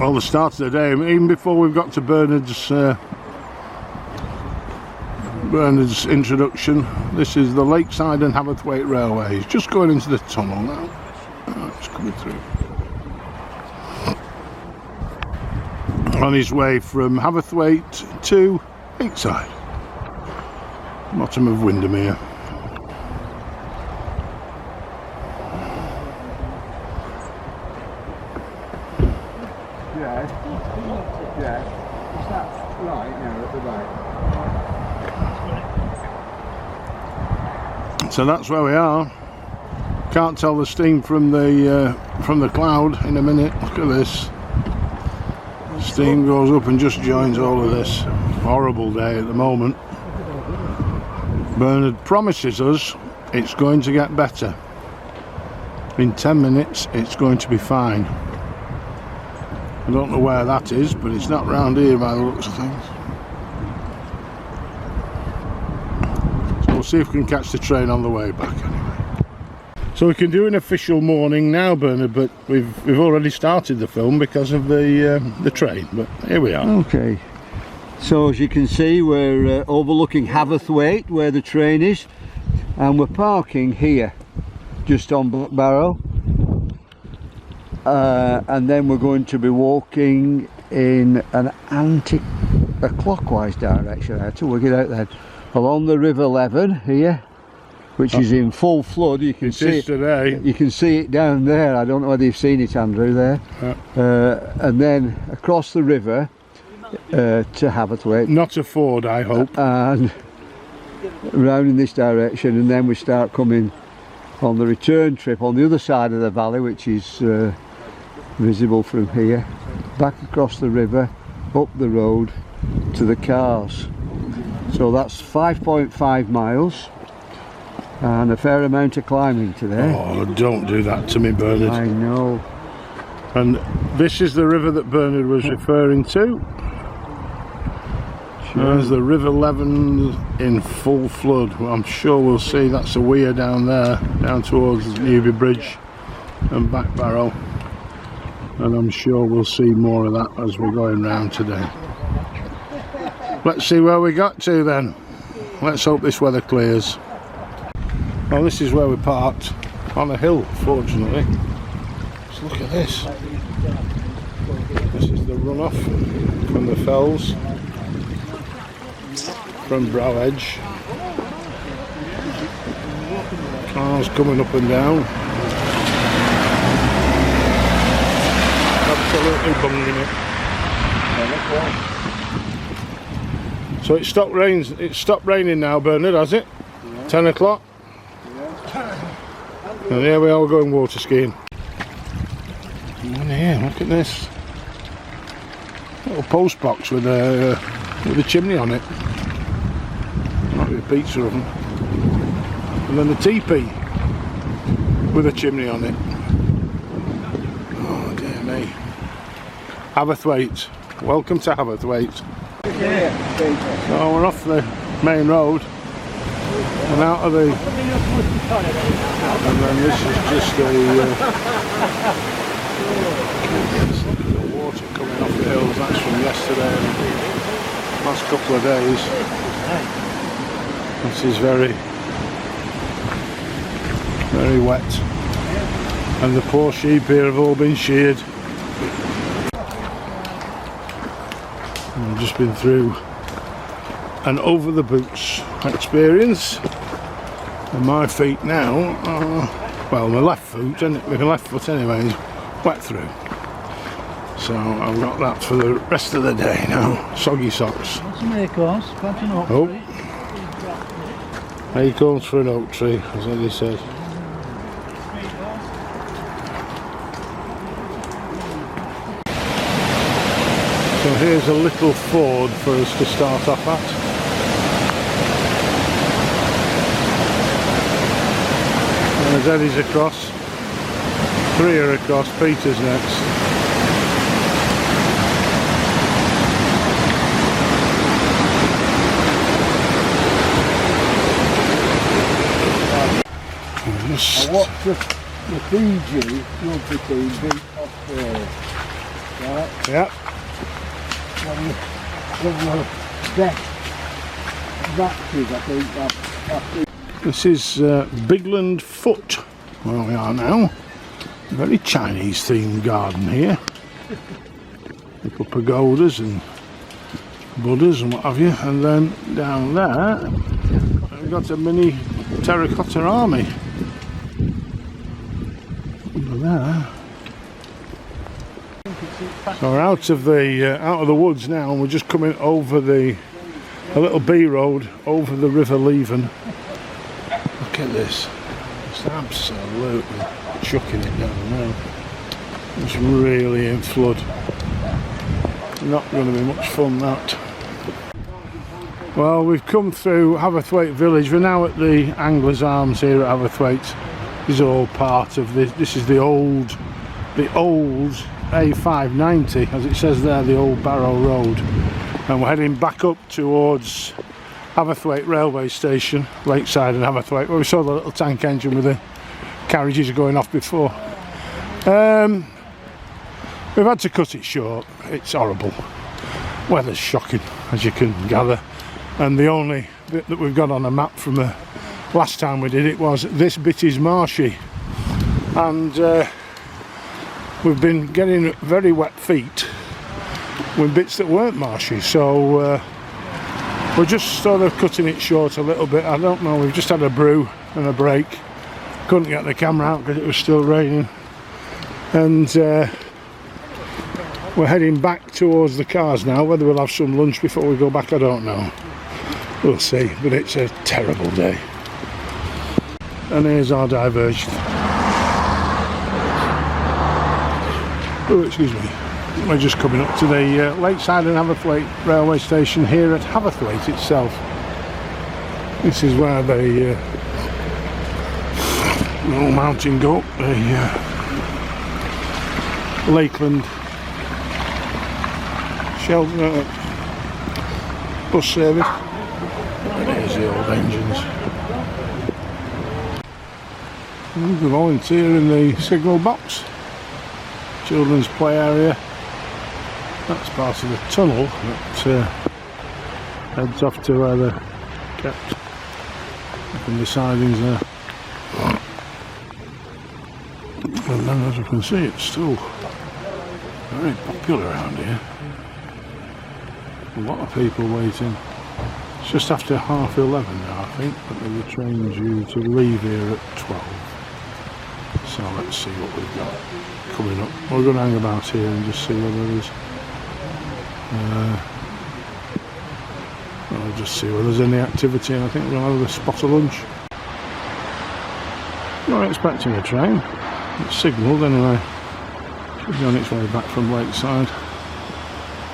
Well, the start of the day, even before we've got to Bernard's introduction, this is the Lakeside and Haverthwaite Railway. He's just going into the tunnel now. Oh, it's coming through. On his way from Haverthwaite to Lakeside, bottom of Windermere. Yeah, is that right now at the right? So that's where we are. Can't tell the steam from the cloud in a minute. Look at this. Steam goes up and just joins all of this. Horrible day at the moment. Bernard promises us it's going to get better. In 10 minutes it's going to be fine. I don't know where that is, but it's not round here by the looks of things. So we'll see if we can catch the train on the way back anyway. So we can do an official morning now, Bernard, but we've already started the film because of the train, but here we are. Okay, so as you can see, we're overlooking Haverthwaite where the train is, and we're parking here just on Black Barrow. And then we're going to be walking in a clockwise direction. I had to work it out then. Along the River Leven here, which is in full flood. You can see it today. You can see it down there. I don't know whether you've seen it, Andrew. There, and then across the river to Haverthwaite. Not a ford, I hope. And round in this direction, and then we start coming on the return trip on the other side of the valley, which is visible from here, back across the river, up the road to the cars. So that's 5.5 miles and a fair amount of climbing today. Oh, don't do that to me, Bernard. I know. And this is the river that Bernard was referring to. There's the River Leven in full flood. Well, I'm sure we'll see. That's a weir down there, down towards Newby Bridge and Back Barrow. And I'm sure we'll see more of that as we're going round today. Let's see where we got to then. Let's hope this weather clears. Well, this is where we parked, on a hill, fortunately. So look at this. This is the runoff from the fells, from Brow Edge. Cars coming up and down. Absolutely bunging it. So it stopped raining now, Bernard, has it? Yeah. 10 o'clock? Yeah. And here we are going water skiing. And here, look at this. Little post box with a chimney on it. Might be a pizza oven. And then a teepee with a chimney on it. Oh dear me. Haverthwaite. Welcome to Haverthwaite. So we're off the main road and out of the... And then this is just the water coming off the hills. That's from yesterday and the last couple of days. This is very, very wet. And the poor sheep here have all been sheared. I've just been through an over the boots experience, and my feet now are, well, my left foot anyway is wet through. So I've got that for the rest of the day now. Soggy socks. Some acorns, plant an oak tree. Acorns for an oak tree, as Eddie said. So here's a little ford for us to start off at. And as Eddie's across, 3 are across, Peter's next. I watched the Fiji rugby team beat Australia. right? Yep. Batteries, I think. This is Bigland Foot, where we are now. Very Chinese themed garden here. Little pagodas and Buddhas and what have you. And then down there, we've got a mini terracotta army. Over there. So we're out of the woods now, and we're just coming over a little B road over the River Leven. Look at this, it's absolutely chucking it down now. It's really in flood. Not going to be much fun, that. Well, we've come through Haverthwaite village. We're now at the Anglers Arms here at Haverthwaite. This is all part of this. This is the old A590, as it says there, the old Barrow Road. And we're heading back up towards Haverthwaite railway station, Lakeside and Haverthwaite, where we saw the little tank engine with the carriages going off before. We've had to cut it short. It's horrible. Weather's shocking, as you can gather. And the only bit that we've got on a map from the last time we did it was this bit is marshy. And we've been getting very wet feet with bits that weren't marshy, so we're just sort of cutting it short a little bit. I don't know, we've just had a brew and a break. Couldn't get the camera out because it was still raining. And we're heading back towards the cars now. Whether we'll have some lunch before we go back, I don't know. We'll see, but it's a terrible day. And here's our diversion. Oh, excuse me. We're just coming up to the Lakeside and Haverthwaite railway station here at Haverthwaite itself. This is where the little mountain goat, the Lakeland shelter bus service. And there's the old engines. And the volunteer in the signal box. Children's play area. That's part of the tunnel that heads off to where they're kept up in the sidings there. And then, as you can see, it's still very popular around here. A lot of people waiting. It's just after 11:30 now, I think, but the train's due to leave here at 12. So let's see what we've got coming up. We're going to hang about here and just see whether there's I'll just see whether there's any activity, and I think we'll have a spot of lunch. Not expecting a train. It's signalled anyway. Should be on its way back from Lakeside.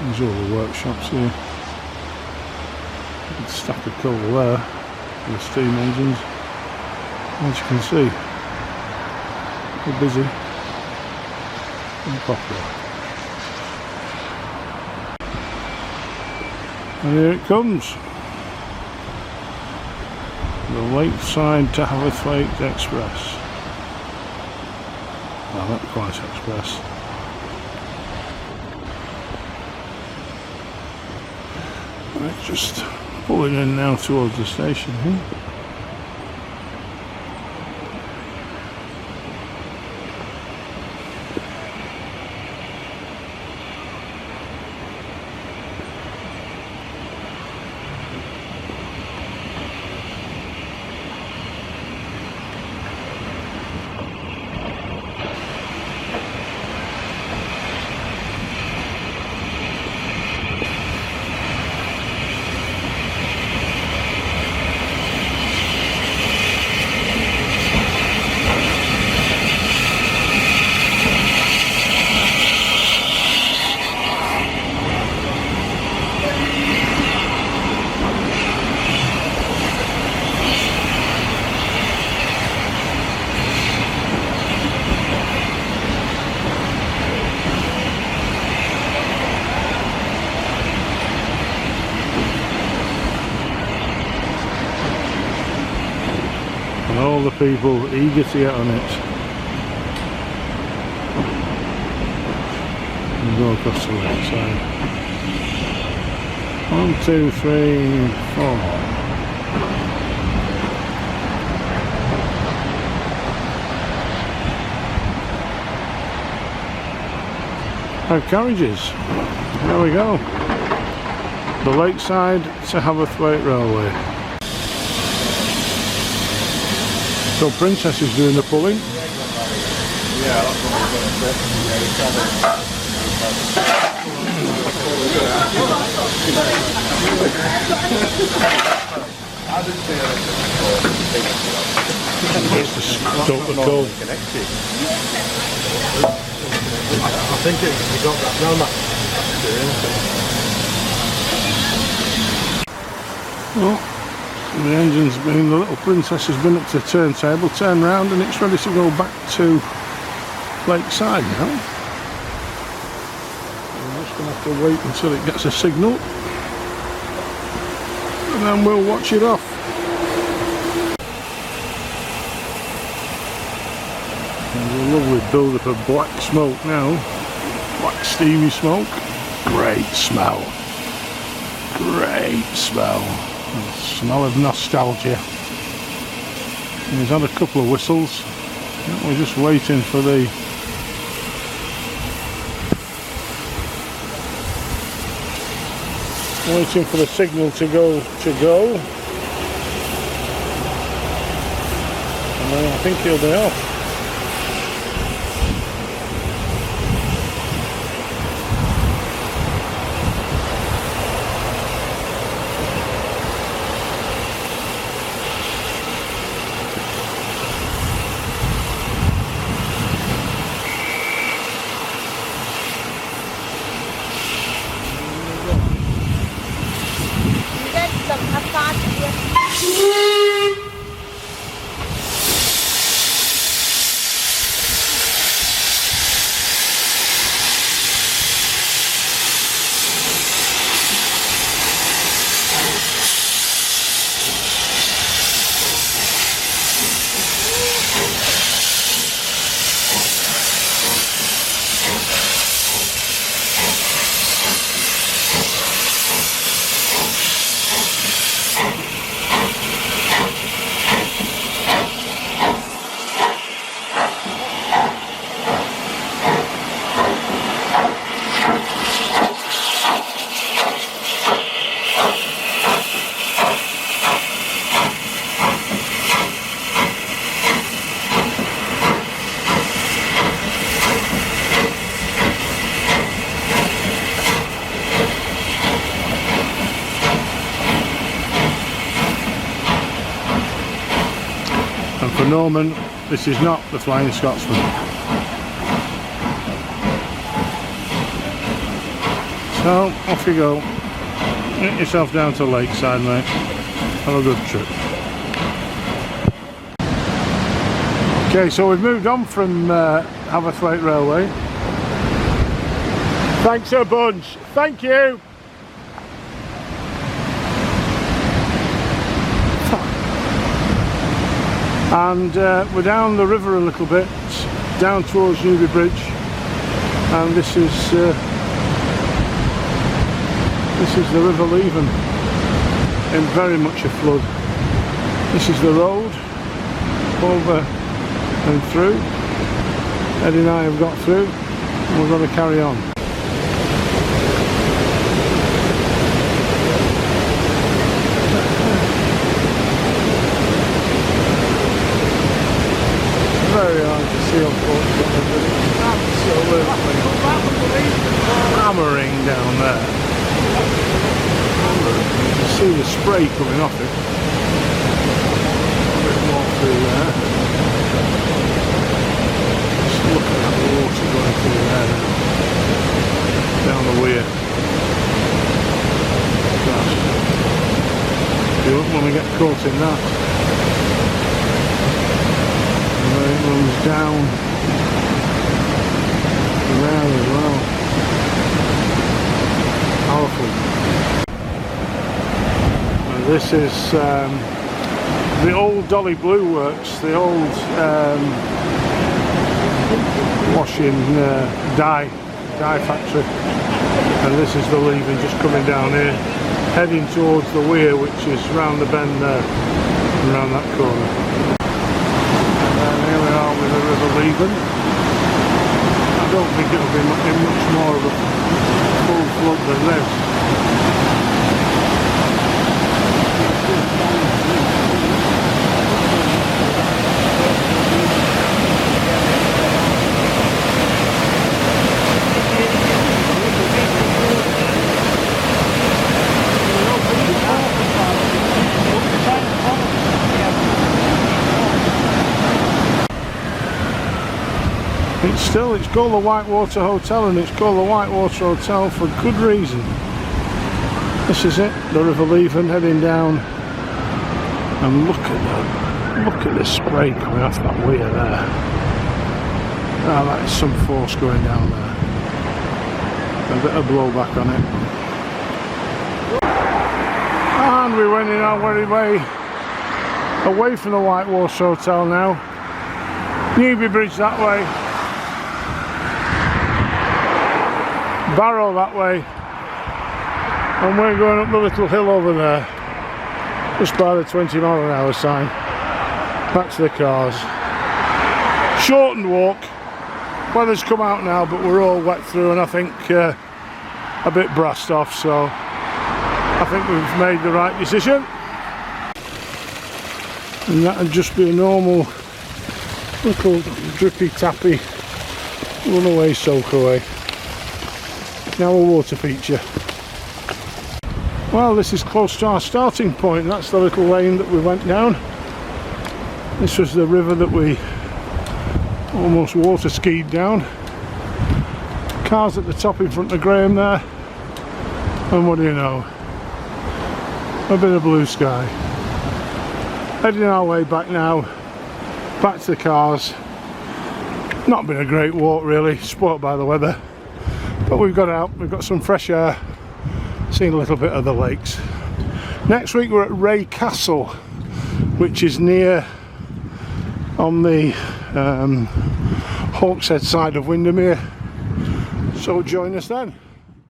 There's all the workshops here. Big stack of coal there for the steam engines. As you can see, they're busy and popular. And here it comes. The Lakeside to Haverthwaite Express. Well, not quite express. It's just pulling in now towards the station here. And all the people eager to get on it. and go across the left side. 1, 2, 3, 4. Our carriages. There we go. The Lakeside to Haverthwaite Railway. So Princess is doing the pulling. Yeah, that's what we're going to It's the stuff the code. I think we got that now, Matt. Well, the engine's been, the little Princess has been up to the turntable, turned round, and it's ready to go back to Lakeside now. I'm just going to have to wait until it gets a signal, and then we'll watch it off. There's a lovely build up of black smoke now, black steamy smoke. Great smell, great smell. The smell of nostalgia. And he's had a couple of whistles. We're just waiting for the signal to go. And then I think he'll be off. And for Norman, this is not the Flying Scotsman. So, off you go. Get yourself down to Lakeside, mate. Have a good trip. Okay, so we've moved on from Haverthwaite Railway. Thanks a bunch. Thank you. And we're down the river a little bit, down towards Newby Bridge, and this is the River Leven in very much a flood. This is the road over and through. Eddie and I have got through, and we're going to carry on. Very hard to see, unfortunately, but it's absolutely hammering down there. You can see the spray coming off it. A bit more through there. Just look at that water going through there now. Down the weir. Gosh. You wouldn't want to get caught in that. It runs down there as well. Powerful. And this is the old Dolly Blue Works, the old washing dye dye factory, and this is the leaving just coming down here, heading towards the weir, which is round the bend there, and round that corner. And here we are with the river Leven. I don't think it'll be in much more of a full flood than this. It's called the Whitewater Hotel, and it's called the Whitewater Hotel for good reason. This is it, the River Leven heading down, and look at the spray coming off that weir there. Oh, that is some force going down there. A bit of blowback on it. And we went in our merry way away from the Whitewater Hotel now. Newby Bridge that way. Barrow that way, and we're going up the little hill over there just by the 20-mile-an-hour sign, back to the cars. Shortened walk, weather's come out now, but we're all wet through, and I think a bit brassed off, so I think we've made the right decision, and that would just be a normal little drippy tappy runaway soak away. Now a water feature. Well, this is close to our starting point. That's the little lane that we went down. This was the river that we almost water skied down. Cars at the top in front of Graham there, and what do you know, a bit of blue sky. Heading our way back now, back to the cars. Not been a great walk really, spoilt by the weather. But we've got out, we've got some fresh air, seen a little bit of the lakes. Next week we're at Ray Castle, which is near on the Hawkshead side of Windermere. So join us then.